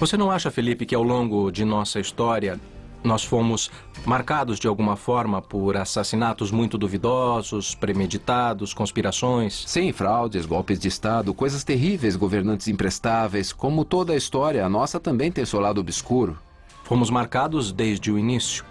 Você não acha, Felipe, que ao longo de nossa história nós fomos marcados de alguma forma por assassinatos muito duvidosos, premeditados, conspirações? Sim, fraudes, golpes de Estado, coisas terríveis, governantes imprestáveis. Como toda a história, a nossa também tem seu lado obscuro. Fomos marcados desde o início.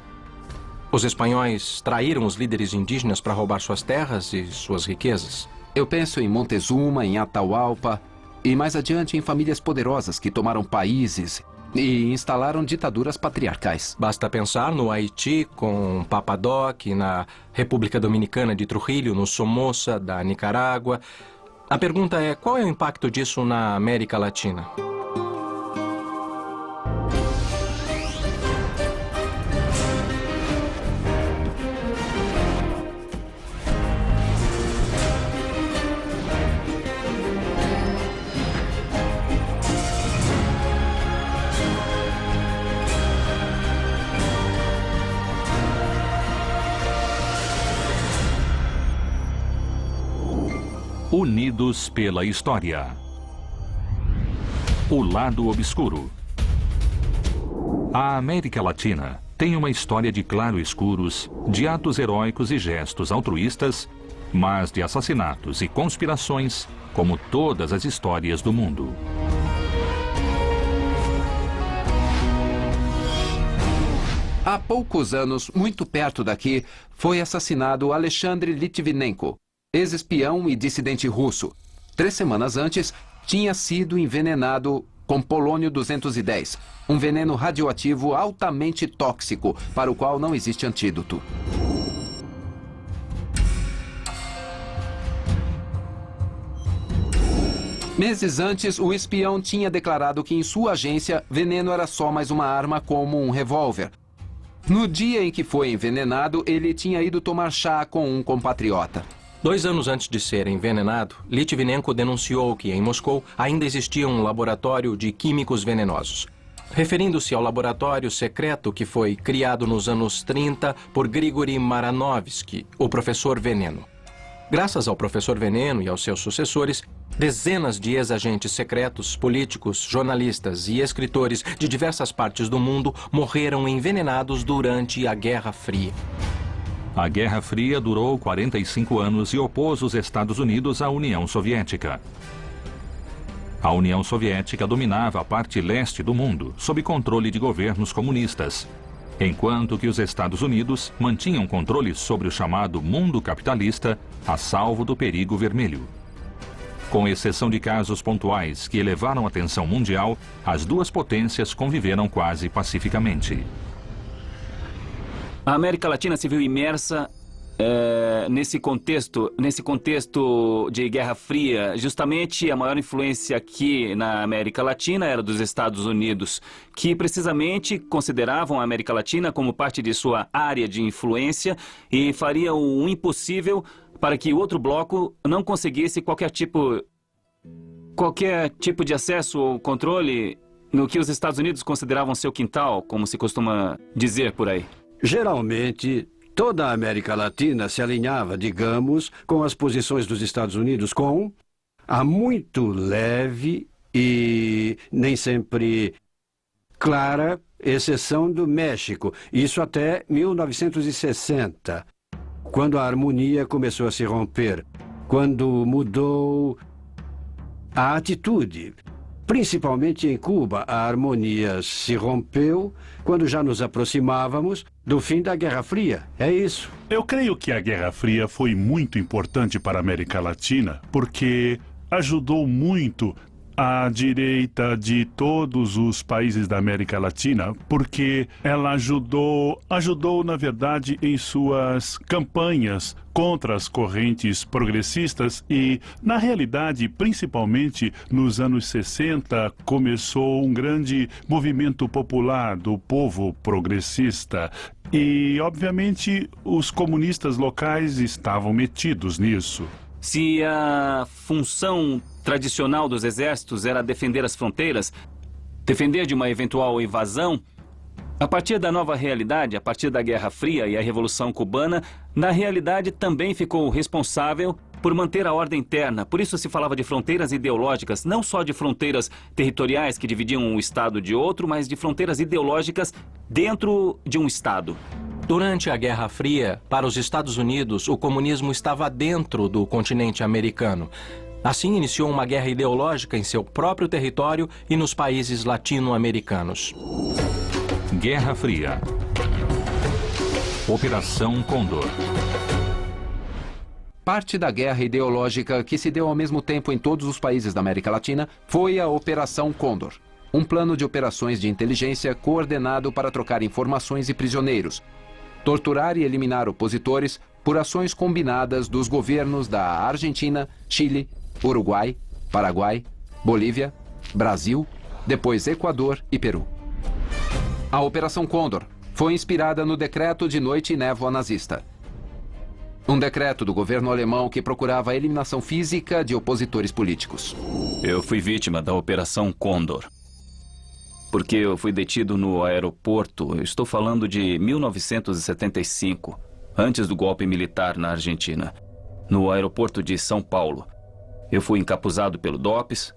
Os espanhóis traíram os líderes indígenas para roubar suas terras e suas riquezas. Eu penso em Montezuma, em Atahualpa e mais adiante em famílias poderosas que tomaram países e instalaram ditaduras patriarcais. Basta pensar no Haiti com Papa Doc, na República Dominicana de Trujillo, no Somoza da Nicarágua. A pergunta é, qual é o impacto disso na América Latina? Unidos pela história. O lado obscuro. A América Latina tem uma história de claro-escuros, de atos heróicos e gestos altruístas, mas de assassinatos e conspirações, como todas as histórias do mundo. Há poucos anos, muito perto daqui, foi assassinado Alexandre Litvinenko, ex-espião e dissidente russo. 3 semanas antes, tinha sido envenenado com polônio-210, um veneno radioativo altamente tóxico, para o qual não existe antídoto. Meses antes, o espião tinha declarado que em sua agência, veneno era só mais uma arma como um revólver. No dia em que foi envenenado, ele tinha ido tomar chá com um compatriota. 2 anos antes de ser envenenado, Litvinenko denunciou que, em Moscou, ainda existia um laboratório de químicos venenosos. Referindo-se ao laboratório secreto que foi criado nos anos 30 por Grigory Maranovsky, o Professor Veneno. Graças ao Professor Veneno e aos seus sucessores, dezenas de ex-agentes secretos, políticos, jornalistas e escritores de diversas partes do mundo morreram envenenados durante a Guerra Fria. A Guerra Fria durou 45 anos e opôs os Estados Unidos à União Soviética. A União Soviética dominava a parte leste do mundo, sob controle de governos comunistas, enquanto que os Estados Unidos mantinham controle sobre o chamado mundo capitalista, a salvo do perigo vermelho. Com exceção de casos pontuais que elevaram a tensão mundial, as duas potências conviveram quase pacificamente. A América Latina se viu imersa nesse contexto de Guerra Fria. Justamente a maior influência aqui na América Latina era dos Estados Unidos, que precisamente consideravam a América Latina como parte de sua área de influência e faria o impossível para que o outro bloco não conseguisse qualquer tipo de acesso ou controle no que os Estados Unidos consideravam seu quintal, como se costuma dizer por aí. Geralmente, toda a América Latina se alinhava, digamos, com as posições dos Estados Unidos com a muito leve e nem sempre clara exceção do México. Isso até 1960, quando a harmonia começou a se romper, quando mudou a atitude. Principalmente em Cuba, a harmonia se rompeu quando já nos aproximávamos do fim da Guerra Fria. É isso. Eu creio que a Guerra Fria foi muito importante para a América Latina porque ajudou muito a direita de todos os países da América Latina, porque ela ajudou, na verdade, em suas campanhas contra as correntes progressistas e, na realidade, principalmente nos anos 60, começou um grande movimento popular do povo progressista. E, obviamente, os comunistas locais estavam metidos nisso. Se a função tradicional dos exércitos era defender as fronteiras, defender de uma eventual invasão, a partir da nova realidade, a partir da Guerra Fria e a Revolução Cubana, na realidade também ficou responsável por manter a ordem interna. Por isso se falava de fronteiras ideológicas, não só de fronteiras territoriais que dividiam um estado de outro, mas de fronteiras ideológicas dentro de um estado. Durante a Guerra Fria, para os Estados Unidos, o comunismo estava dentro do continente americano. Assim, iniciou uma guerra ideológica em seu próprio território e nos países latino-americanos. Guerra Fria. Operação Condor. Parte da guerra ideológica que se deu ao mesmo tempo em todos os países da América Latina foi a Operação Condor, um plano de operações de inteligência coordenado para trocar informações e prisioneiros, torturar e eliminar opositores por ações combinadas dos governos da Argentina, Chile, Uruguai, Paraguai, Bolívia, Brasil, depois Equador e Peru. A Operação Condor foi inspirada no Decreto de Noite e Névoa nazista. Um decreto do governo alemão que procurava a eliminação física de opositores políticos. Eu fui vítima da Operação Condor. Porque eu fui detido no aeroporto, eu estou falando de 1975, antes do golpe militar na Argentina, no aeroporto de São Paulo. Eu fui encapuzado pelo DOPS,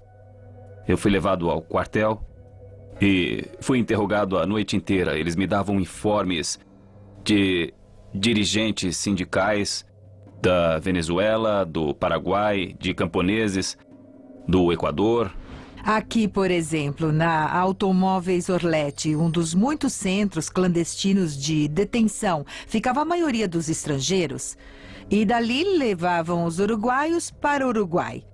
eu fui levado ao quartel e fui interrogado a noite inteira. Eles me davam informes de dirigentes sindicais da Venezuela, do Paraguai, de camponeses, do Equador. Aqui, por exemplo, na Automóveis Orletti, um dos muitos centros clandestinos de detenção, ficava a maioria dos estrangeiros. E dali levavam os uruguaios para o Uruguai.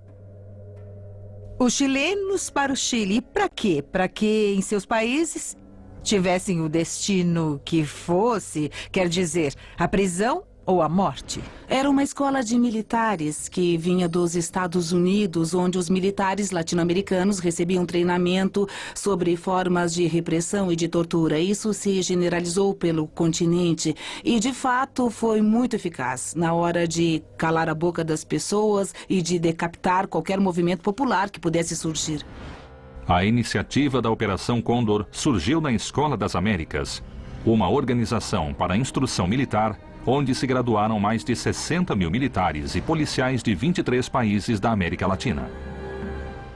Os chilenos para o Chile. E para quê? Para que em seus países tivessem o destino que fosse, quer dizer, a prisão ou a morte. Era uma escola de militares que vinha dos Estados Unidos, onde os militares latino-americanos recebiam treinamento sobre formas de repressão e de tortura. Isso se generalizou pelo continente e, de fato, foi muito eficaz na hora de calar a boca das pessoas e de decapitar qualquer movimento popular que pudesse surgir. A iniciativa da Operação Condor surgiu na Escola das Américas, uma organização para a instrução militar onde se graduaram mais de 60 mil militares e policiais de 23 países da América Latina.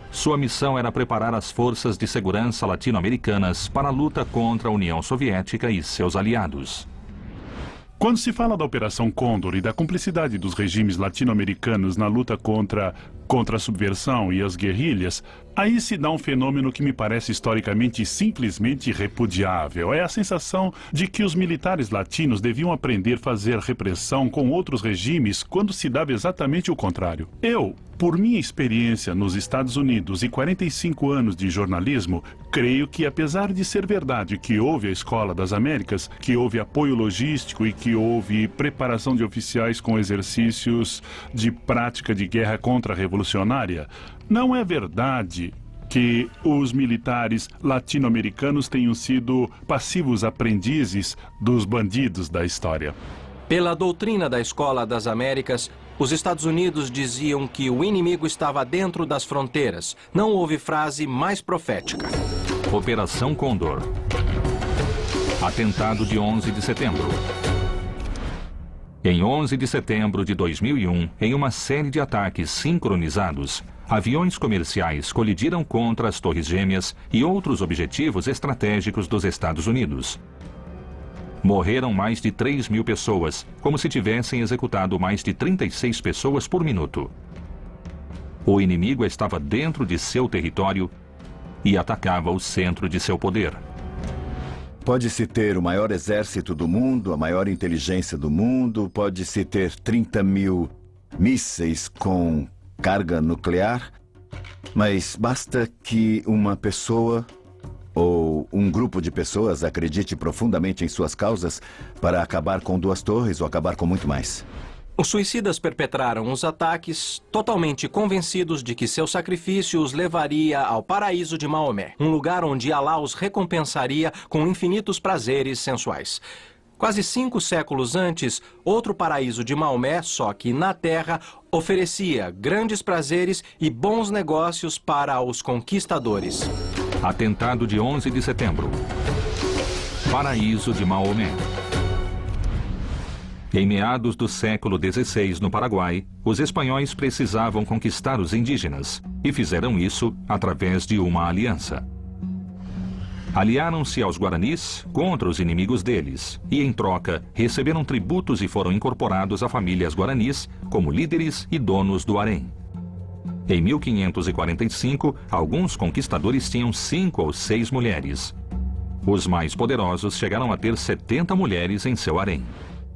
Sua missão era preparar as forças de segurança latino-americanas para a luta contra a União Soviética e seus aliados. Quando se fala da Operação Condor e da cumplicidade dos regimes latino-americanos na luta contra a subversão e as guerrilhas, aí se dá um fenômeno que me parece historicamente simplesmente repudiável. É a sensação de que os militares latinos deviam aprender a fazer repressão com outros regimes quando se dava exatamente o contrário. Eu, por minha experiência nos Estados Unidos e 45 anos de jornalismo, creio que, apesar de ser verdade que houve a Escola das Américas, que houve apoio logístico e que houve preparação de oficiais com exercícios de prática de guerra contra-revolucionária, não é verdade que os militares latino-americanos tenham sido passivos aprendizes dos bandidos da história. Pela doutrina da Escola das Américas, os Estados Unidos diziam que o inimigo estava dentro das fronteiras. Não houve frase mais profética. Operação Condor. Atentado de 11 de setembro. Em 11 de setembro de 2001, em uma série de ataques sincronizados, aviões comerciais colidiram contra as Torres Gêmeas e outros objetivos estratégicos dos Estados Unidos. Morreram mais de 3 mil pessoas, como se tivessem executado mais de 36 pessoas por minuto. O inimigo estava dentro de seu território e atacava o centro de seu poder. Pode-se ter o maior exército do mundo, a maior inteligência do mundo, pode-se ter 30 mil mísseis com carga nuclear, mas basta que uma pessoa ou um grupo de pessoas acredite profundamente em suas causas para acabar com 2 torres ou acabar com muito mais. Os suicidas perpetraram os ataques totalmente convencidos de que seu sacrifício os levaria ao paraíso de Maomé, um lugar onde Alá os recompensaria com infinitos prazeres sensuais. Quase 5 séculos antes, outro paraíso de Maomé, só que na Terra, oferecia grandes prazeres e bons negócios para os conquistadores. Atentado de 11 de setembro. Paraíso de Maomé. Em meados do século XVI, no Paraguai, os espanhóis precisavam conquistar os indígenas e fizeram isso através de uma aliança. Aliaram-se aos guaranis contra os inimigos deles e, em troca, receberam tributos e foram incorporados a famílias guaranis como líderes e donos do harém. Em 1545, alguns conquistadores tinham 5 ou 6 mulheres. Os mais poderosos chegaram a ter 70 mulheres em seu harém.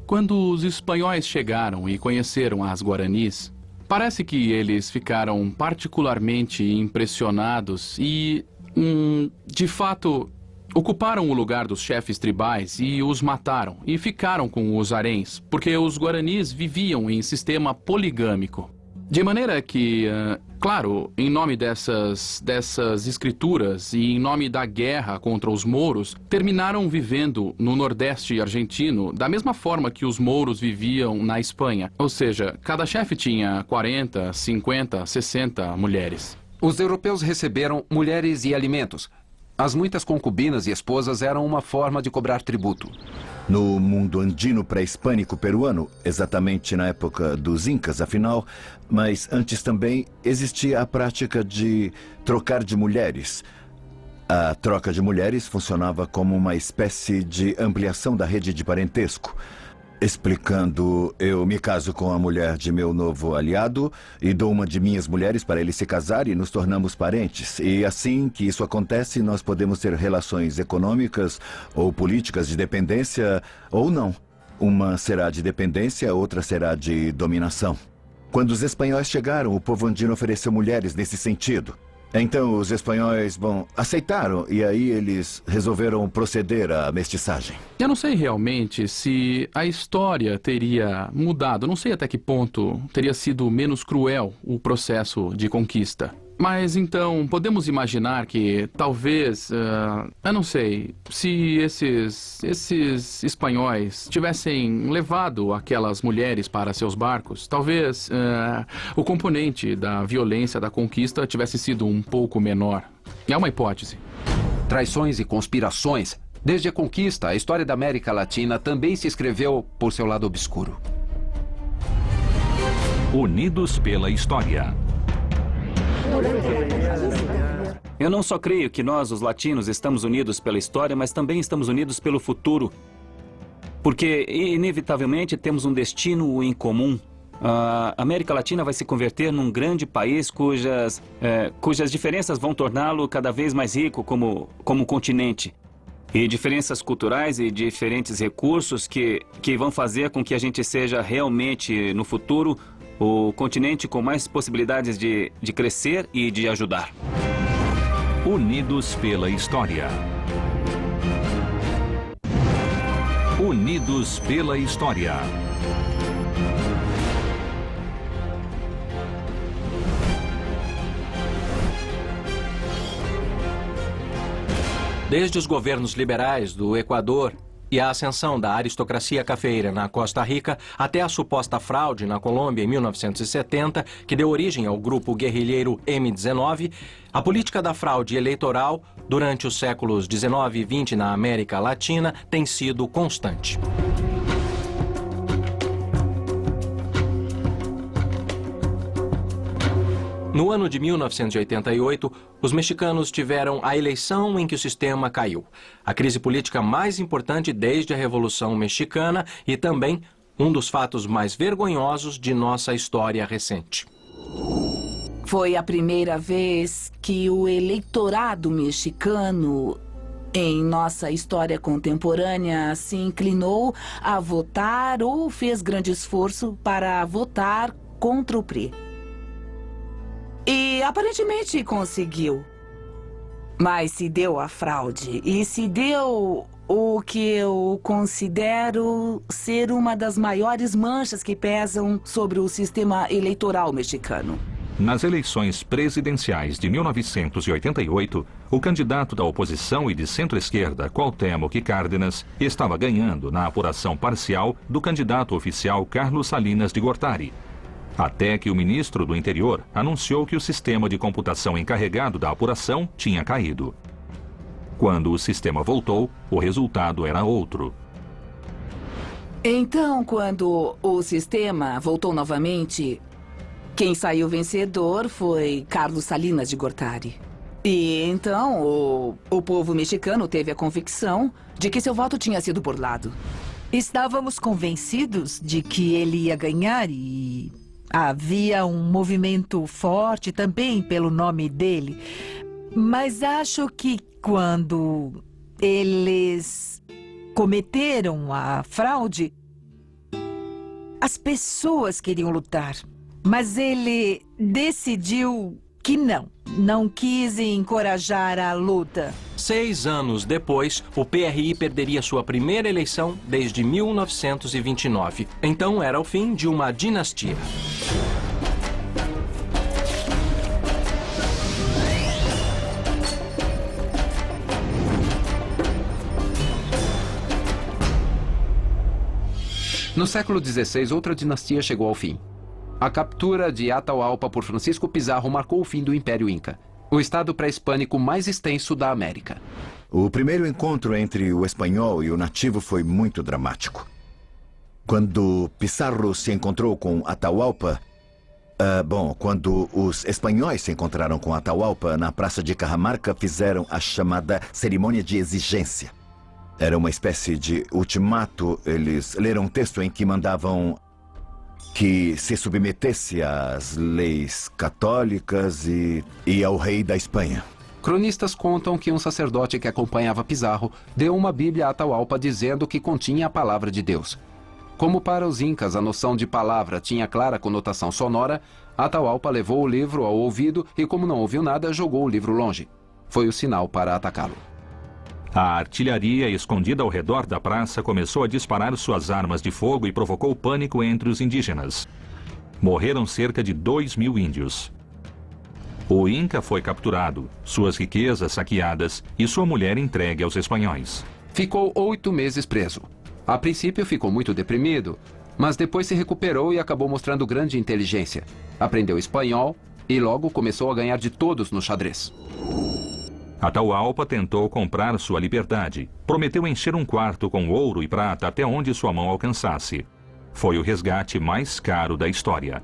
Quando os espanhóis chegaram e conheceram as guaranis, parece que eles ficaram particularmente impressionados e, de fato, ocuparam o lugar dos chefes tribais e os mataram e ficaram com os haréns, porque os guaranis viviam em sistema poligâmico. De maneira que, claro, em nome dessas escrituras e em nome da guerra contra os mouros, terminaram vivendo no Nordeste argentino da mesma forma que os mouros viviam na Espanha. Ou seja, cada chefe tinha 40, 50, 60 mulheres. Os europeus receberam mulheres e alimentos. As muitas concubinas e esposas eram uma forma de cobrar tributo. No mundo andino pré-hispânico peruano, exatamente na época dos Incas, afinal, mas antes também existia a prática de trocar de mulheres. A troca de mulheres funcionava como uma espécie de ampliação da rede de parentesco. Explicando, eu me caso com a mulher de meu novo aliado e dou uma de minhas mulheres para ele se casar e nos tornamos parentes. E assim que isso acontece, nós podemos ter relações econômicas ou políticas de dependência ou não. Uma será de dependência, outra será de dominação. Quando os espanhóis chegaram, o povo andino ofereceu mulheres nesse sentido. Então os espanhóis, aceitaram e aí eles resolveram proceder à mestiçagem. Eu não sei realmente se a história teria mudado, não sei até que ponto teria sido menos cruel o processo de conquista. Mas então, podemos imaginar que talvez, eu não sei, se esses espanhóis tivessem levado aquelas mulheres para seus barcos, talvez o componente da violência da conquista tivesse sido um pouco menor. É uma hipótese. Traições e conspirações. Desde a conquista, a história da América Latina também se escreveu por seu lado obscuro. Unidos pela história. Eu não só creio que nós, os latinos, estamos unidos pela história, mas também estamos unidos pelo futuro. Porque, inevitavelmente, temos um destino em comum. A América Latina vai se converter num grande país cujas diferenças vão torná-lo cada vez mais rico como continente. E diferenças culturais e diferentes recursos que vão fazer com que a gente seja realmente, no futuro, o continente com mais possibilidades de crescer e de ajudar. Unidos pela história. Unidos pela história. Desde os governos liberais do Equador e a ascensão da aristocracia cafeeira na Costa Rica, até a suposta fraude na Colômbia em 1970, que deu origem ao grupo guerrilheiro M-19, a política da fraude eleitoral durante os séculos 19 e 20 na América Latina tem sido constante. No ano de 1988, os mexicanos tiveram a eleição em que o sistema caiu. A crise política mais importante desde a Revolução Mexicana e também um dos fatos mais vergonhosos de nossa história recente. Foi a primeira vez que o eleitorado mexicano, em nossa história contemporânea, se inclinou a votar ou fez grande esforço para votar contra o PRI. E aparentemente conseguiu. Mas se deu a fraude e se deu o que eu considero ser uma das maiores manchas que pesam sobre o sistema eleitoral mexicano. Nas eleições presidenciais de 1988, o candidato da oposição e de centro-esquerda, Cuauhtémoc Cárdenas, estava ganhando na apuração parcial do candidato oficial Carlos Salinas de Gortari. Até que o ministro do Interior anunciou que o sistema de computação encarregado da apuração tinha caído. Quando o sistema voltou, o resultado era outro. Então, quando o sistema voltou novamente, quem saiu vencedor foi Carlos Salinas de Gortari. E então o povo mexicano teve a convicção de que seu voto tinha sido burlado. Estávamos convencidos de que ele ia ganhar e havia um movimento forte também pelo nome dele. Mas acho que quando eles cometeram a fraude, as pessoas queriam lutar. Mas ele decidiu que não quis encorajar a luta. 6 anos depois, o PRI perderia sua primeira eleição desde 1929. Então era o fim de uma dinastia. No século XVI, outra dinastia chegou ao fim. A captura de Atahualpa por Francisco Pizarro marcou o fim do Império Inca, o estado pré-hispânico mais extenso da América. O primeiro encontro entre o espanhol e o nativo foi muito dramático. Quando Pizarro se encontrou com Atahualpa... quando os espanhóis se encontraram com Atahualpa na Praça de Cajamarca, fizeram a chamada cerimônia de exigência. Era uma espécie de ultimato. Eles leram um texto em que mandavam que se submetesse às leis católicas e ao rei da Espanha. Cronistas contam que um sacerdote que acompanhava Pizarro deu uma Bíblia a Atahualpa dizendo que continha a palavra de Deus. Como para os incas a noção de palavra tinha clara conotação sonora, Atahualpa levou o livro ao ouvido e, como não ouviu nada, jogou o livro longe. Foi o sinal para atacá-lo. A artilharia escondida ao redor da praça começou a disparar suas armas de fogo e provocou pânico entre os indígenas. Morreram cerca de 2.000 índios. O Inca foi capturado, suas riquezas saqueadas e sua mulher entregue aos espanhóis. Ficou 8 meses preso. A princípio ficou muito deprimido, mas depois se recuperou e acabou mostrando grande inteligência. Aprendeu espanhol e logo começou a ganhar de todos no xadrez. Atahualpa tentou comprar sua liberdade. Prometeu encher um quarto com ouro e prata até onde sua mão alcançasse. Foi o resgate mais caro da história.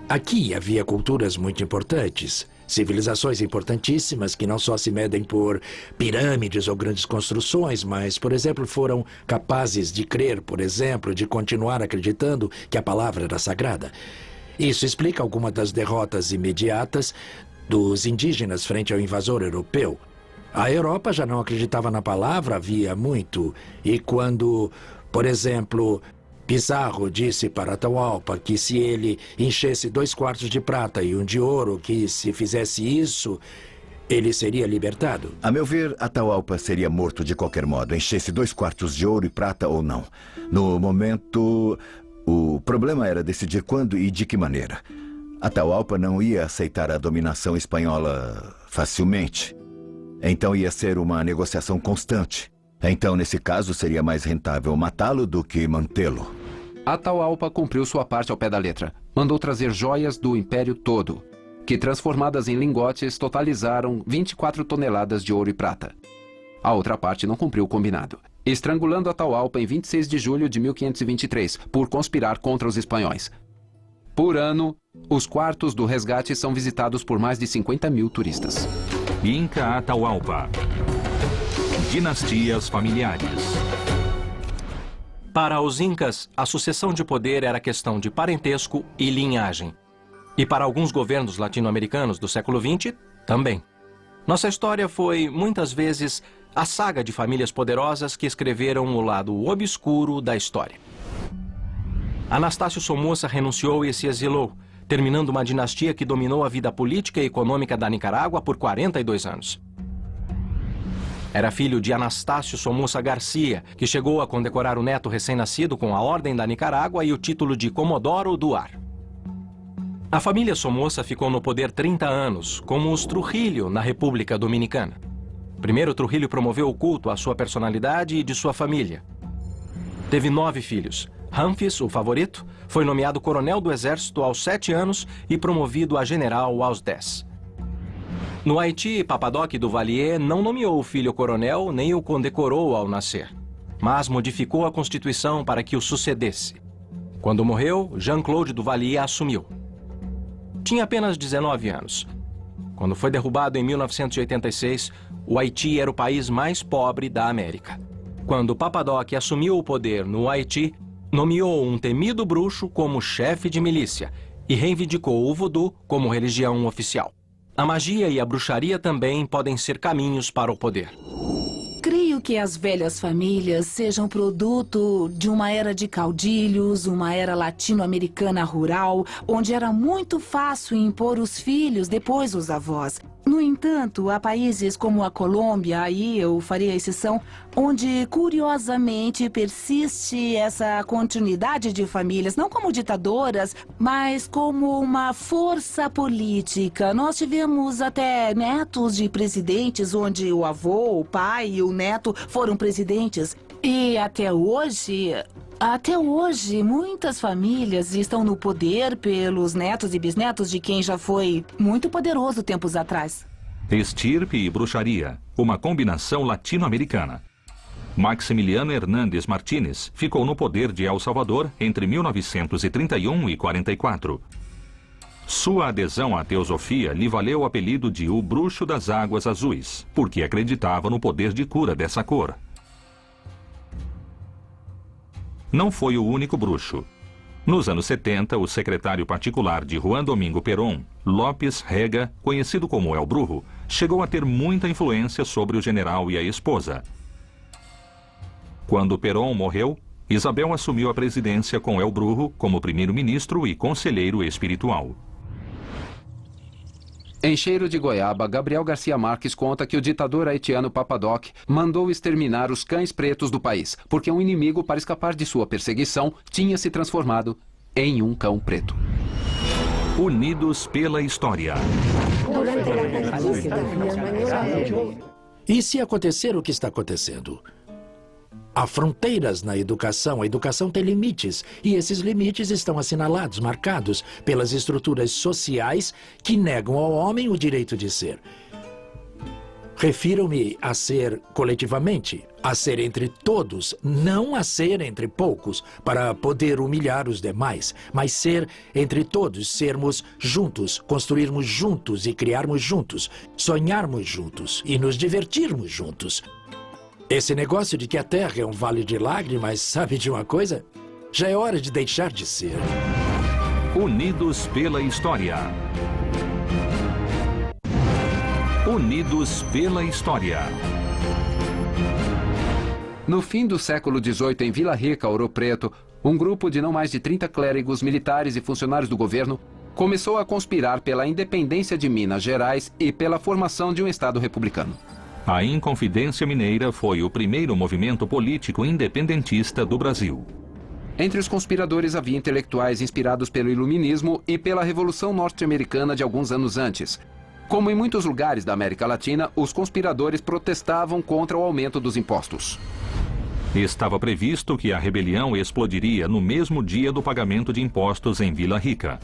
Aqui havia culturas muito importantes, civilizações importantíssimas que não só se medem por pirâmides ou grandes construções, mas, por exemplo, foram capazes de crer, por exemplo, de continuar acreditando que a palavra era sagrada. Isso explica algumas das derrotas imediatas dos indígenas frente ao invasor europeu. A Europa já não acreditava na palavra havia muito, e quando, por exemplo, Pizarro disse para Atahualpa que se ele enchesse 2 quartos de prata e 1 de ouro, que se fizesse isso, ele seria libertado. A meu ver, Atahualpa seria morto de qualquer modo, enchesse 2 quartos de ouro e prata ou não. No momento, o problema era decidir quando e de que maneira. Atahualpa não ia aceitar a dominação espanhola facilmente. Então ia ser uma negociação constante. Então, nesse caso, seria mais rentável matá-lo do que mantê-lo. Atahualpa cumpriu sua parte ao pé da letra. Mandou trazer joias do império todo, que transformadas em lingotes totalizaram 24 toneladas de ouro e prata. A outra parte não cumpriu o combinado, estrangulando Atahualpa em 26 de julho de 1523, por conspirar contra os espanhóis. Por ano, os quartos do resgate são visitados por mais de 50.000 turistas. Inca Atahualpa. Dinastias familiares. Para os incas, a sucessão de poder era questão de parentesco e linhagem. E para alguns governos latino-americanos do século XX, também. Nossa história foi, muitas vezes, a saga de famílias poderosas que escreveram o lado obscuro da história. Anastácio Somoza renunciou e se exilou, terminando uma dinastia que dominou a vida política e econômica da Nicarágua por 42 anos. Era filho de Anastácio Somoza Garcia, que chegou a condecorar o neto recém-nascido com a Ordem da Nicarágua e o título de Comodoro do Ar. A família Somoza ficou no poder 30 anos, como os Trujillo na República Dominicana. Primeiro, Trujillo promoveu o culto à sua personalidade e de sua família. Teve 9 filhos. Ramfis, o favorito, foi nomeado coronel do exército aos 7 anos e promovido a general aos 10. No Haiti, Papadoc Duvalier não nomeou o filho coronel nem o condecorou ao nascer. mas modificou a Constituição para que o sucedesse. Quando morreu, Jean-Claude Duvalier assumiu. Tinha apenas 19 anos. Quando foi derrubado em 1986, o Haiti era o país mais pobre da América. Quando Papadoc assumiu o poder no Haiti, nomeou um temido bruxo como chefe de milícia e reivindicou o voodoo como religião oficial. A magia e a bruxaria também podem ser caminhos para o poder. Creio que as velhas famílias sejam produto de uma era de caudilhos, uma era latino-americana rural, onde era muito fácil impor os filhos, depois os avós. No entanto, há países como a Colômbia, aí eu faria exceção, onde curiosamente persiste essa continuidade de famílias, não como ditadoras, mas como uma força política. Nós tivemos até netos de presidentes, onde o avô, o pai e o neto foram presidentes. E até hoje, muitas famílias estão no poder pelos netos e bisnetos de quem já foi muito poderoso tempos atrás. Estirpe e bruxaria, uma combinação latino-americana. Maximiliano Hernández Martínez ficou no poder de El Salvador entre 1931 e 44. Sua adesão à teosofia lhe valeu o apelido de o Bruxo das Águas Azuis, porque acreditava no poder de cura dessa cor. Não foi o único bruxo. Nos anos 70, o secretário particular de Juan Domingo Perón, López Rega, conhecido como El Brujo, chegou a ter muita influência sobre o general e a esposa. Quando Perón morreu, Isabel assumiu a presidência com El Brujo como primeiro-ministro e conselheiro espiritual. Em Cheiro de Goiaba, Gabriel Garcia Marques conta que o ditador haitiano Papadoc mandou exterminar os cães pretos do país, porque um inimigo, para escapar de sua perseguição, tinha se transformado em um cão preto. Unidos pela história. E se acontecer o que está acontecendo? Há fronteiras na educação, a educação tem limites, e esses limites estão assinalados, marcados pelas estruturas sociais que negam ao homem o direito de ser. Refiro-me a ser coletivamente, a ser entre todos, não a ser entre poucos, para poder humilhar os demais, mas ser entre todos, sermos juntos, construirmos juntos e criarmos juntos, sonharmos juntos e nos divertirmos juntos. Esse negócio de que a Terra é um vale de lágrimas, sabe de uma coisa? Já é hora de deixar de ser. Unidos pela história. Unidos pela história. No fim do século XVIII, em Vila Rica, Ouro Preto, um grupo de não mais de 30 clérigos, militares e funcionários do governo começou a conspirar pela independência de Minas Gerais e pela formação de um Estado republicano. A Inconfidência Mineira foi o primeiro movimento político independentista do Brasil. Entre os conspiradores havia intelectuais inspirados pelo Iluminismo e pela Revolução Norte-Americana de alguns anos antes. Como em muitos lugares da América Latina, os conspiradores protestavam contra o aumento dos impostos. Estava previsto que a rebelião explodiria no mesmo dia do pagamento de impostos em Vila Rica.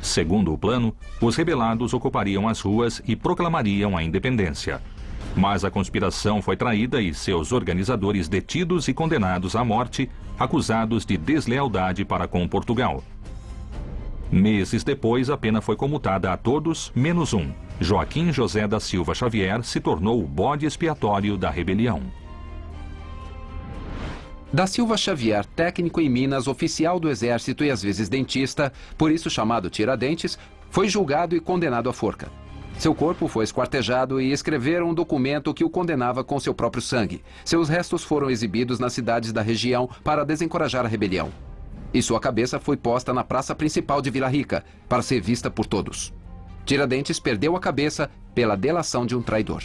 Segundo o plano, os rebelados ocupariam as ruas e proclamariam a independência. Mas a conspiração foi traída e seus organizadores detidos e condenados à morte, acusados de deslealdade para com Portugal. Meses depois, a pena foi comutada a todos, menos um. Joaquim José da Silva Xavier se tornou o bode expiatório da rebelião. Da Silva Xavier, técnico em Minas, oficial do Exército e às vezes dentista, por isso chamado Tiradentes, foi julgado e condenado à forca. Seu corpo foi esquartejado e escreveram um documento que o condenava com seu próprio sangue. Seus restos foram exibidos nas cidades da região para desencorajar a rebelião. E sua cabeça foi posta na praça principal de Vila Rica, para ser vista por todos. Tiradentes perdeu a cabeça pela delação de um traidor.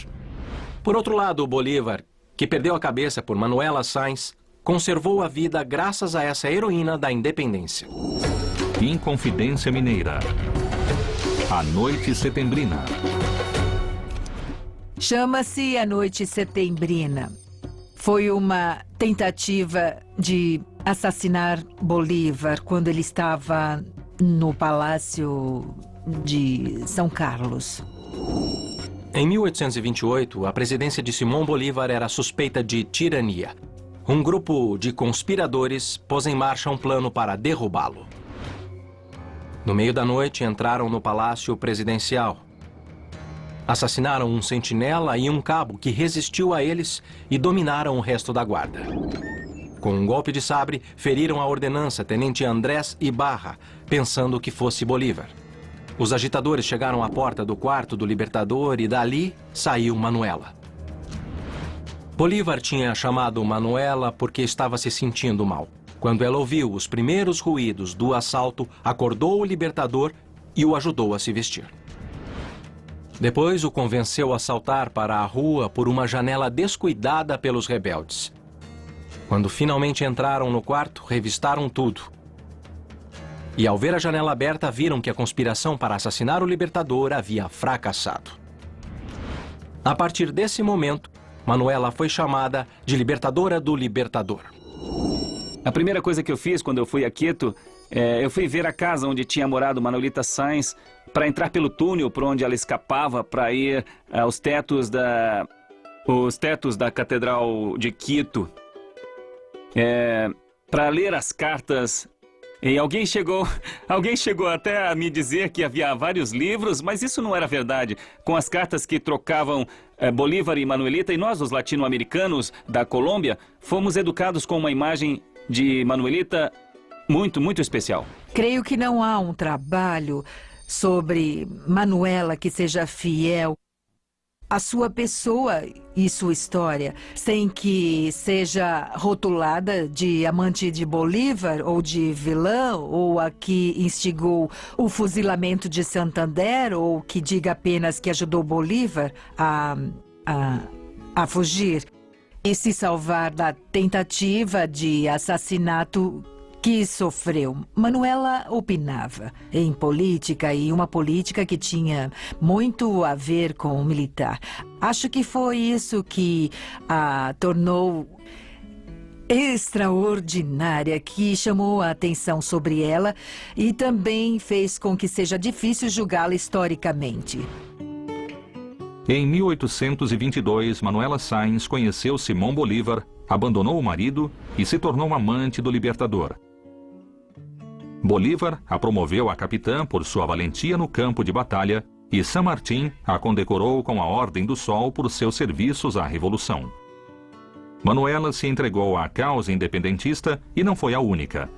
Por outro lado, Bolívar, que perdeu a cabeça por Manuela Sáenz, conservou a vida graças a essa heroína da independência. Inconfidência Mineira. A Noite Setembrina. Chama-se A Noite Setembrina. Foi uma tentativa de assassinar Bolívar quando ele estava no Palácio de São Carlos. Em 1828, a presidência de Simão Bolívar era suspeita de tirania. um grupo de conspiradores pôs em marcha um plano para derrubá-lo. No meio da noite, entraram no palácio presidencial. Assassinaram um sentinela e um cabo que resistiu a eles e dominaram o resto da guarda. Com um golpe de sabre, feriram a ordenança Tenente Andrés Ibarra, pensando que fosse Bolívar. Os agitadores chegaram à porta do quarto do libertador e dali saiu Manuela. Bolívar tinha chamado Manuela porque estava se sentindo mal. Quando ela ouviu os primeiros ruídos do assalto, acordou o libertador e o ajudou a se vestir. Depois o convenceu a saltar para a rua por uma janela descuidada pelos rebeldes. Quando finalmente entraram no quarto, revistaram tudo. E ao ver a janela aberta, viram que a conspiração para assassinar o libertador havia fracassado. A partir desse momento, Manuela foi chamada de Libertadora do Libertador. A primeira coisa que eu fiz quando eu fui a Quito, eu fui ver a casa onde tinha morado Manuelita Sáenz para entrar pelo túnel por onde ela escapava para ir aos tetos da Catedral de Quito, para ler as cartas. E alguém chegou até a me dizer que havia vários livros, mas isso não era verdade. Com as cartas que trocavam Bolívar e Manuelita, e nós, os latino-americanos da Colômbia, fomos educados com uma imagem de Manuelita muito, muito especial. Creio que não há um trabalho sobre Manuela que seja fiel à sua pessoa e sua história, sem que seja rotulada de amante de Bolívar ou de vilã, ou a que instigou o fuzilamento de Santander, ou que diga apenas que ajudou Bolívar a fugir e se salvar da tentativa de assassinato que sofreu. Manuela opinava em política, e uma política que tinha muito a ver com o militar. Acho que foi isso que a tornou extraordinária, que chamou a atenção sobre ela e também fez com que seja difícil julgá-la historicamente. Em 1822, Manuela Sáenz conheceu Simão Bolívar, abandonou o marido e se tornou amante do libertador. Bolívar a promoveu a capitã por sua valentia no campo de batalha e San Martín a condecorou com a Ordem do Sol por seus serviços à Revolução. Manuela se entregou à causa independentista e não foi a única.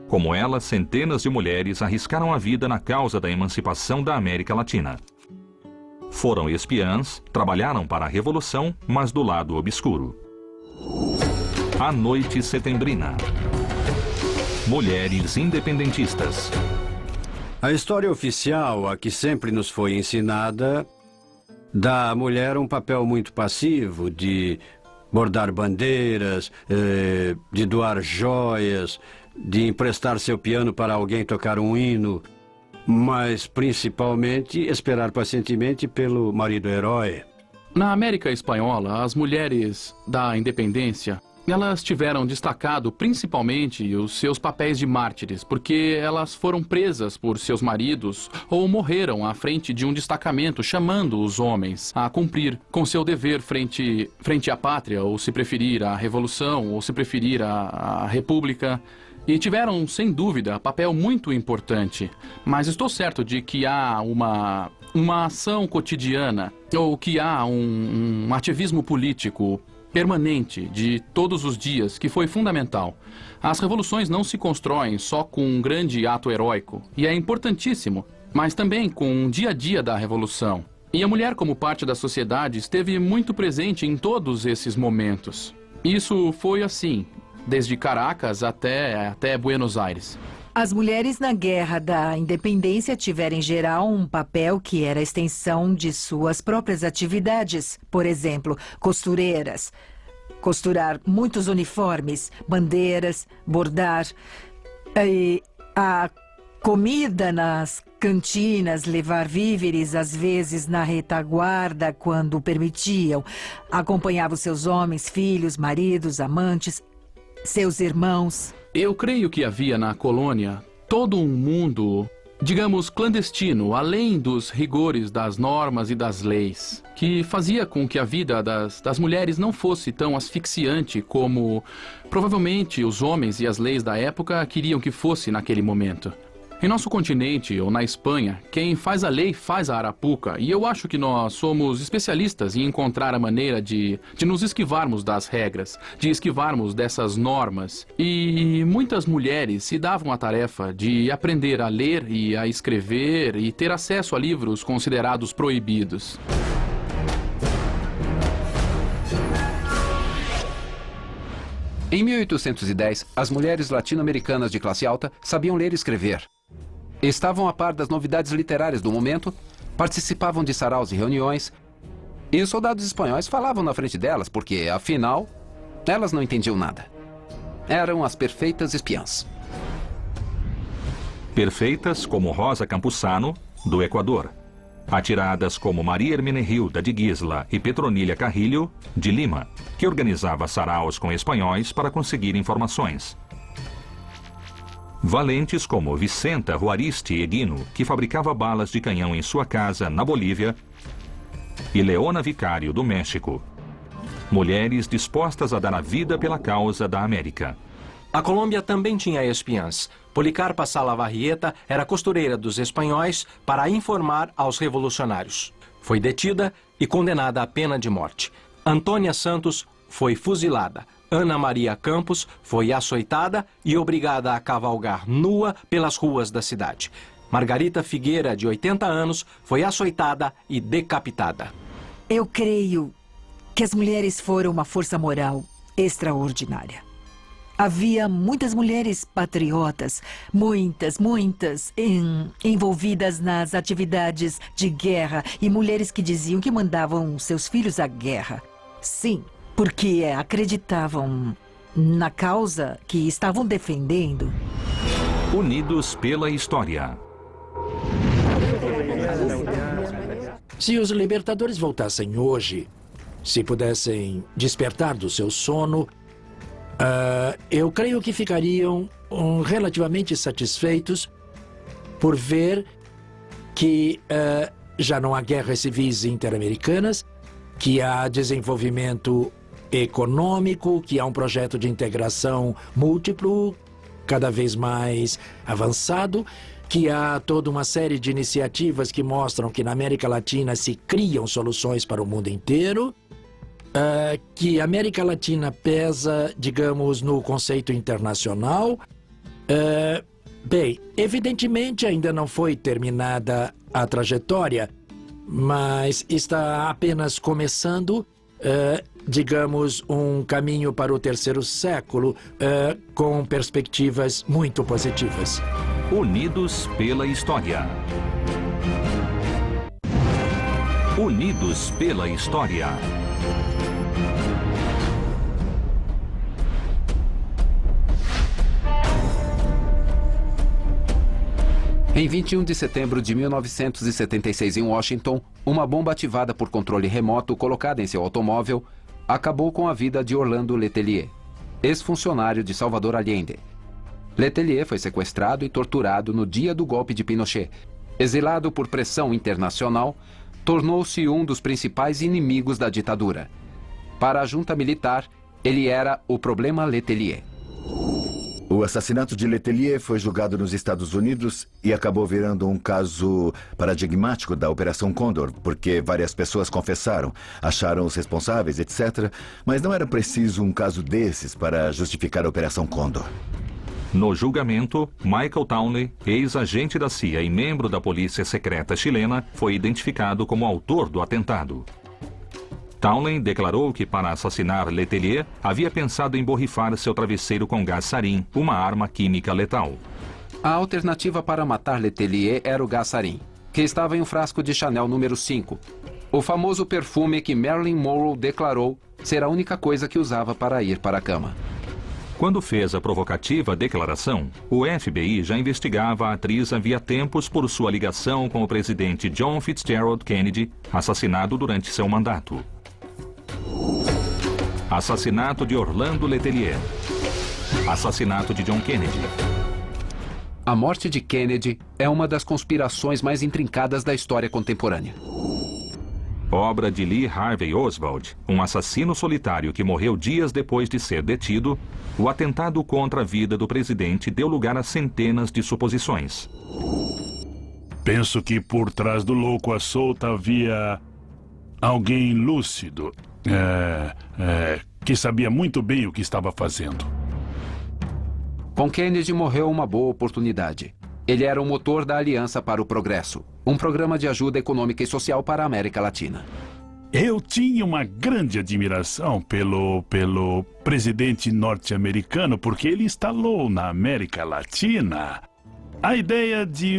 Como ela, centenas de mulheres arriscaram a vida na causa da emancipação da América Latina. Foram espiãs, trabalharam para a Revolução, mas do lado obscuro. A Noite Setembrina. Mulheres independentistas. A história oficial, a que sempre nos foi ensinada, dá à mulher um papel muito passivo de bordar bandeiras, de doar joias, de emprestar seu piano para alguém tocar um hino, mas principalmente esperar pacientemente pelo marido herói. Na América Espanhola, as mulheres da independência, elas tiveram destacado principalmente os seus papéis de mártires, porque elas foram presas por seus maridos ou morreram à frente de um destacamento, chamando os homens a cumprir com seu dever frente à pátria, ou se preferir a revolução, ou se preferir a república. E tiveram, sem dúvida, papel muito importante. Mas estou certo de que há uma ação cotidiana, ou que há um ativismo político permanente de todos os dias, que foi fundamental. As revoluções não se constroem só com um grande ato heróico, e é importantíssimo, mas também com o dia a dia da revolução. E a mulher, como parte da sociedade, esteve muito presente em todos esses momentos. Isso foi assim, desde Caracas até Buenos Aires. As mulheres na Guerra da Independência tiveram, em geral, um papel que era a extensão de suas próprias atividades. Por exemplo, costureiras, costurar muitos uniformes, bandeiras, bordar, e a comida nas cantinas, levar víveres, às vezes na retaguarda, quando permitiam. Acompanhava os seus homens, filhos, maridos, amantes, seus irmãos. Eu creio que havia na colônia todo um mundo digamos, clandestino, além dos rigores das normas e das leis, que fazia com que a vida das mulheres não fosse tão asfixiante como provavelmente os homens e as leis da época queriam que fosse naquele momento. Em nosso continente, ou na Espanha, quem faz a lei faz a arapuca, e eu acho que nós somos especialistas em encontrar a maneira de nos esquivarmos das regras, de esquivarmos dessas normas. E muitas mulheres se davam a tarefa de aprender a ler e a escrever e ter acesso a livros considerados proibidos. Em 1810, as mulheres latino-americanas de classe alta sabiam ler e escrever. Estavam a par das novidades literárias do momento, participavam de saraus e reuniões, e os soldados espanhóis falavam na frente delas, porque, afinal, elas não entendiam nada. Eram as perfeitas espiãs. Perfeitas como Rosa Campuzano, do Equador. Atiradas como Maria Hermenegilda de Gisla e Petronília Carrilho, de Lima, que organizava saraus com espanhóis para conseguir informações. Valentes como Vicenta Juaristi Eguino, que fabricava balas de canhão em sua casa, na Bolívia, e Leona Vicário, do México. Mulheres dispostas a dar a vida pela causa da América. A Colômbia também tinha espiãs. Policarpa Salavarrieta era costureira dos espanhóis para informar aos revolucionários. Foi detida e condenada à pena de morte. Antônia Santos foi fuzilada. Ana Maria Campos foi açoitada e obrigada a cavalgar nua pelas ruas da cidade. Margarita Figueira, de 80 anos, foi açoitada e decapitada. Eu creio que as mulheres foram uma força moral extraordinária. Havia muitas mulheres patriotas, muitas envolvidas nas atividades de guerra e mulheres que diziam que mandavam seus filhos à guerra. Sim, porque acreditavam na causa que estavam defendendo. Unidos pela história. Se os libertadores voltassem hoje, se pudessem despertar do seu sono, eu creio que ficariam relativamente satisfeitos por ver que já não há guerras civis interamericanas, que há desenvolvimento econômico, que há um projeto de integração múltiplo, cada vez mais avançado, que há toda uma série de iniciativas que mostram que na América Latina se criam soluções para o mundo inteiro, que a América Latina pesa, digamos, no conceito internacional. Bem, evidentemente ainda não foi terminada a trajetória, mas está apenas começando, digamos, um caminho para o terceiro século, com perspectivas muito positivas. Unidos pela história. Unidos pela história. Em 21 de setembro de 1976, em Washington, uma bomba ativada por controle remoto colocada em seu automóvel acabou com a vida de Orlando Letelier, ex-funcionário de Salvador Allende. Letelier foi sequestrado e torturado no dia do golpe de Pinochet. Exilado por pressão internacional, tornou-se um dos principais inimigos da ditadura. Para a junta militar, ele era o problema Letelier. O assassinato de Letelier foi julgado nos Estados Unidos e acabou virando um caso paradigmático da Operação Condor, porque várias pessoas confessaram, acharam os responsáveis, etc. Mas não era preciso um caso desses para justificar a Operação Condor. No julgamento, Michael Townley, ex-agente da CIA e membro da polícia secreta chilena, foi identificado como autor do atentado. Townley declarou que, para assassinar Letelier, havia pensado em borrifar seu travesseiro com gás sarin, uma arma química letal. A alternativa para matar Letelier era o gás sarin, que estava em um frasco de Chanel número 5, o famoso perfume que Marilyn Monroe declarou ser a única coisa que usava para ir para a cama. Quando fez a provocativa declaração, o FBI já investigava a atriz havia tempos por sua ligação com o presidente John Fitzgerald Kennedy, assassinado durante seu mandato. Assassinato de Orlando Letelier. Assassinato de John Kennedy. A morte de Kennedy é uma das conspirações mais intrincadas da história contemporânea. Obra de Lee Harvey Oswald, um assassino solitário que morreu dias depois de ser detido, o atentado contra a vida do presidente deu lugar a centenas de suposições. Penso que por trás do louco à solta havia alguém lúcido, que sabia muito bem o que estava fazendo. Com Kennedy morreu uma boa oportunidade. Ele era o motor da Aliança para o Progresso, um programa de ajuda econômica e social para a América Latina. Eu tinha uma grande admiração pelo presidente norte-americano, porque ele instalou na América Latina a ideia de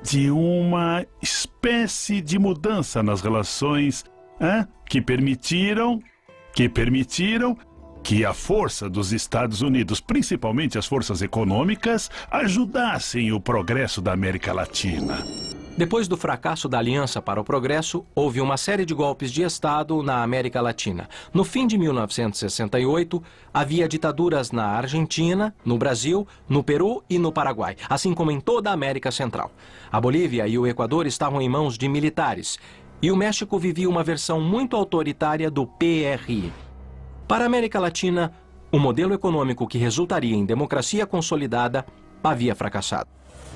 de uma espécie de mudança nas relações que permitiram que a força dos Estados Unidos, principalmente as forças econômicas, ajudassem o progresso da América Latina. Depois do fracasso da Aliança para o Progresso, houve uma série de golpes de Estado na América Latina. No fim de 1968, havia ditaduras na Argentina, no Brasil, no Peru e no Paraguai, assim como em toda a América Central. A Bolívia e o Equador estavam em mãos de militares, e o México vivia uma versão muito autoritária do PRI. Para a América Latina, o modelo econômico que resultaria em democracia consolidada havia fracassado.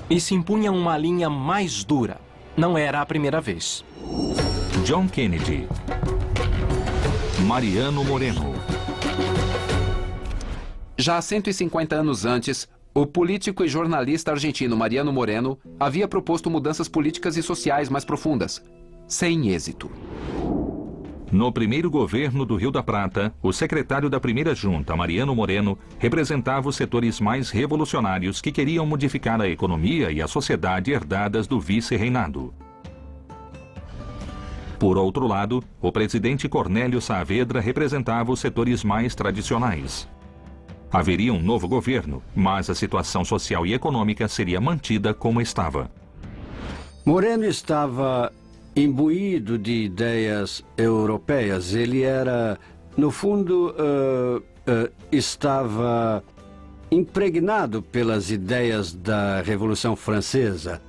E se impunha uma linha mais dura. Não era a primeira vez. John Kennedy. Mariano Moreno. Já há 150 anos antes, o político e jornalista argentino Mariano Moreno havia proposto mudanças políticas e sociais mais profundas, sem êxito. No primeiro governo do Rio da Prata, o secretário da primeira junta, Mariano Moreno, representava os setores mais revolucionários que queriam modificar a economia e a sociedade herdadas do vice-reinado. Por outro lado, o presidente Cornélio Saavedra representava os setores mais tradicionais. Haveria um novo governo, mas a situação social e econômica seria mantida como estava. Moreno estava imbuído de ideias europeias. Ele era, no fundo, estava impregnado pelas ideias da Revolução Francesa.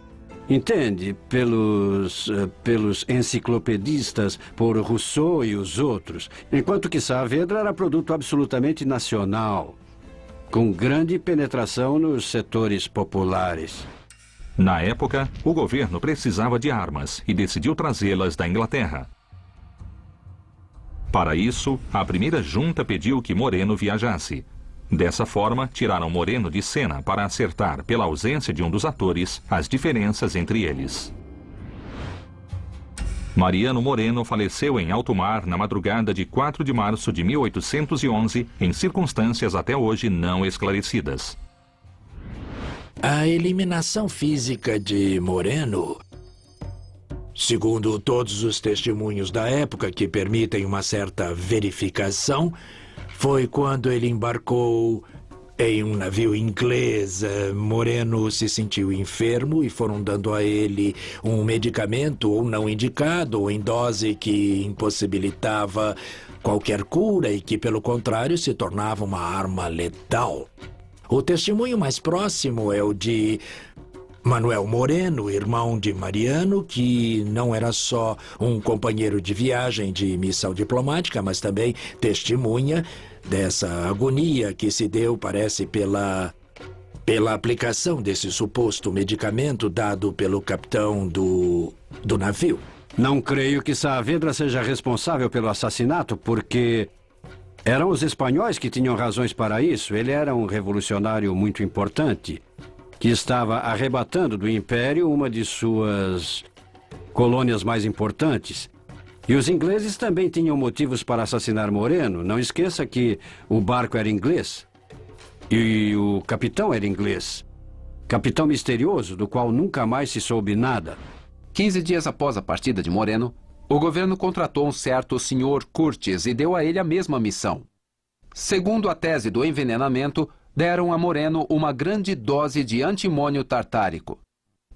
Entende? Pelos enciclopedistas, por Rousseau e os outros. Enquanto que Saavedra era produto absolutamente nacional, com grande penetração nos setores populares. Na época, o governo precisava de armas e decidiu trazê-las da Inglaterra. Para isso, a primeira junta pediu que Moreno viajasse. Dessa forma, tiraram Moreno de cena para acertar, pela ausência de um dos atores, as diferenças entre eles. Mariano Moreno faleceu em alto mar na madrugada de 4 de março de 1811, em circunstâncias até hoje não esclarecidas. A eliminação física de Moreno, segundo todos os testemunhos da época que permitem uma certa verificação, foi quando ele embarcou em um navio inglês. Moreno se sentiu enfermo e foram dando a ele um medicamento ou não indicado, ou em dose que impossibilitava qualquer cura e que, pelo contrário, se tornava uma arma letal. O testemunho mais próximo é o de Manuel Moreno, irmão de Mariano, que não era só um companheiro de viagem de missão diplomática, mas também testemunha dessa agonia que se deu, parece, pela aplicação desse suposto medicamento dado pelo capitão do navio. Não creio que Saavedra seja responsável pelo assassinato, porque eram os espanhóis que tinham razões para isso. Ele era um revolucionário muito importante, que estava arrebatando do Império uma de suas colônias mais importantes. E os ingleses também tinham motivos para assassinar Moreno. Não esqueça que o barco era inglês e o capitão era inglês. Capitão misterioso, do qual nunca mais se soube nada. 15 dias após a partida de Moreno, o governo contratou um certo Sr. Curtis e deu a ele a mesma missão. Segundo a tese do envenenamento, deram a Moreno uma grande dose de antimônio tartárico.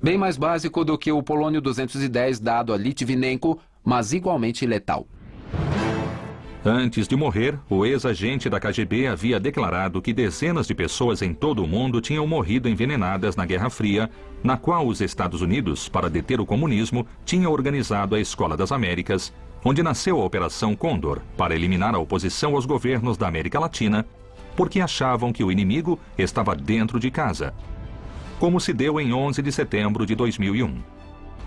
Bem mais básico do que o polônio 210 dado a Litvinenko, mas igualmente letal. Antes de morrer, o ex-agente da KGB havia declarado que dezenas de pessoas em todo o mundo tinham morrido envenenadas na Guerra Fria, na qual os Estados Unidos, para deter o comunismo, tinha organizado a Escola das Américas, onde nasceu a Operação Condor, para eliminar a oposição aos governos da América Latina, porque achavam que o inimigo estava dentro de casa. Como se deu em 11 de setembro de 2001.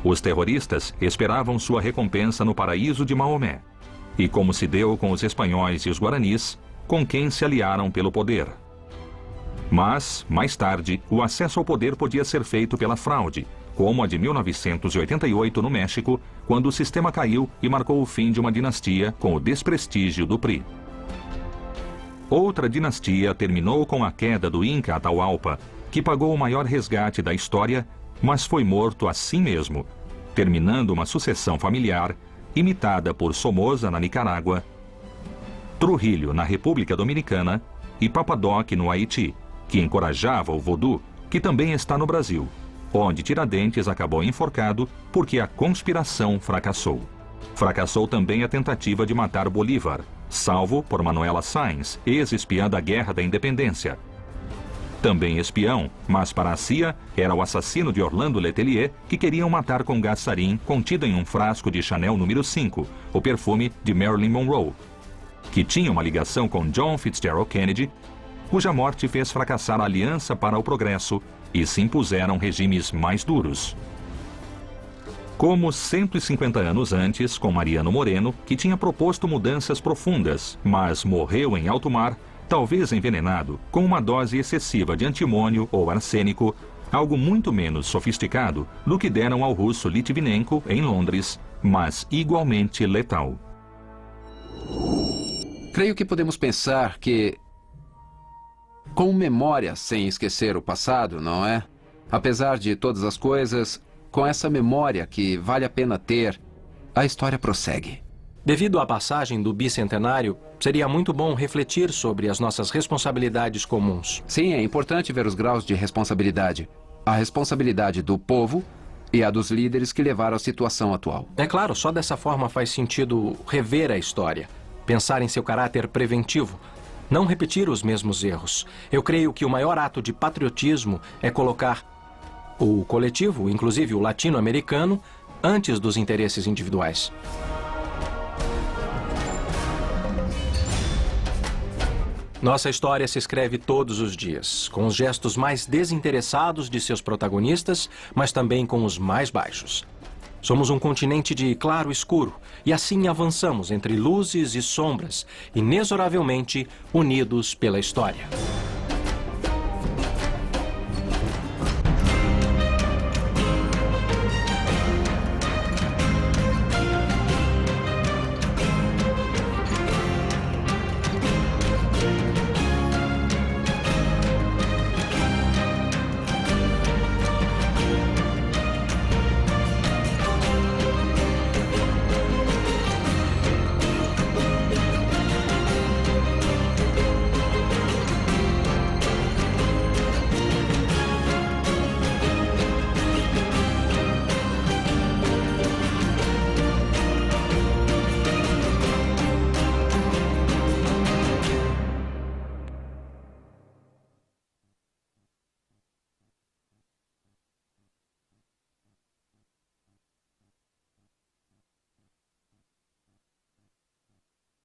Os terroristas esperavam sua recompensa no paraíso de Maomé. E como se deu com os espanhóis e os guaranis, com quem se aliaram pelo poder. Mas, mais tarde, o acesso ao poder podia ser feito pela fraude, como a de 1988 no México, quando o sistema caiu e marcou o fim de uma dinastia com o desprestígio do PRI. Outra dinastia terminou com a queda do Inca Atahualpa, que pagou o maior resgate da história, mas foi morto assim mesmo, terminando uma sucessão familiar imitada por Somoza na Nicarágua, Trujillo na República Dominicana e Papadoc no Haiti, que encorajava o voodoo, que também está no Brasil, onde Tiradentes acabou enforcado porque a conspiração fracassou. Fracassou também a tentativa de matar Bolívar, salvo por Manuela Sáenz, ex-espiã da Guerra da Independência. Também espião, mas para a CIA era o assassino de Orlando Letelier que queriam matar com gás sarin contido em um frasco de Chanel número 5, o perfume de Marilyn Monroe, que tinha uma ligação com John Fitzgerald Kennedy, cuja morte fez fracassar a Aliança para o Progresso e se impuseram regimes mais duros. Como 150 anos antes, com Mariano Moreno, que tinha proposto mudanças profundas, mas morreu em alto mar, talvez envenenado, com uma dose excessiva de antimônio ou arsênico, algo muito menos sofisticado do que deram ao russo Litvinenko em Londres, mas igualmente letal. Creio que podemos pensar que, com memória sem esquecer o passado, não é? Apesar de todas as coisas, com essa memória que vale a pena ter, a história prossegue. Devido à passagem do bicentenário, seria muito bom refletir sobre as nossas responsabilidades comuns. Sim, é importante ver os graus de responsabilidade. A responsabilidade do povo e a dos líderes que levaram à situação atual. É claro, só dessa forma faz sentido rever a história, pensar em seu caráter preventivo, não repetir os mesmos erros. Eu creio que o maior ato de patriotismo é colocar o coletivo, inclusive o latino-americano, antes dos interesses individuais. Nossa história se escreve todos os dias, com os gestos mais desinteressados de seus protagonistas, mas também com os mais baixos. Somos um continente de claro e escuro, e assim avançamos entre luzes e sombras, inexoravelmente unidos pela história.